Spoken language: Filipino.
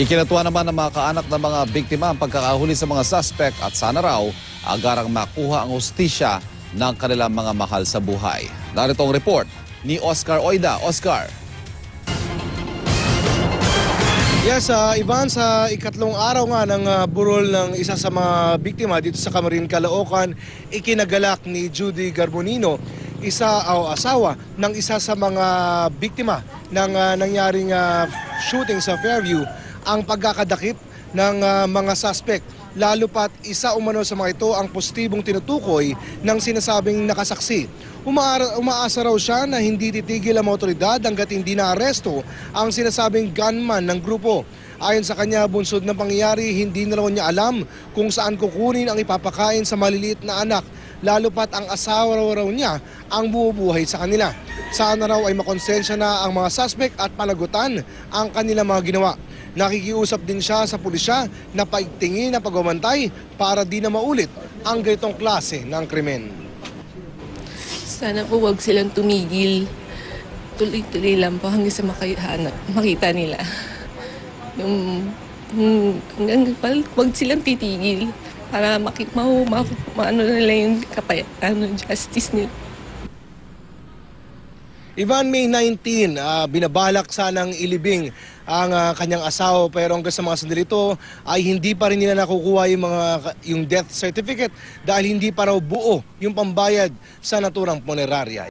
Ikinatuwa naman ng mga kaanak ng mga biktima ang pagkakahuli sa mga suspect at sana raw agarang makuha ang hustisya ng kanilang mga mahal sa buhay. Narito ang report ni Oscar Oida. Oscar. Yes, Ivan, sa ikatlong araw nga ng burol ng isa sa mga biktima dito sa Camarines, Caloocan, ikinagalak ni Judy Garbonino, asawa ng isa sa mga biktima ng nangyaring shooting sa Fairview, ang pagkakadakip ng mga suspect. Lalo pat isa umano sa mga ito ang positibong tinutukoy ng sinasabing nakasaksi. Umaasa raw siya na hindi titigil ang otoridad hanggat hindi naaresto ang sinasabing gunman ng grupo. Ayon sa kanya, bunsod ng pangyayari, hindi na raw niya alam kung saan kukunin ang ipapakain sa maliliit na anak. Lalo pat ang asawa raw niya ang bubuhay sa kanila. Sana raw ay makonsensya na ang mga suspect at panagutan ang kanilang mga ginawa. Nakikiusap din siya sa pulisya na paigtingin ang pagbabantay para di na maulit ang ganitong klase ng krimen. Sana po wag silang tumigil. Tuloy-tuloy lang po hanggang sa makita nila. Hanggang wag silang titigil para maano nila yung kapayapaan, justice nila. Ivan, May 19, binabalak sanang ilibing ang kanyang asawa, pero hanggang sa mga sandali ito ay hindi pa rin nila nakukuha yung death certificate dahil hindi pa raw buo yung pambayad sa naturang punerarya.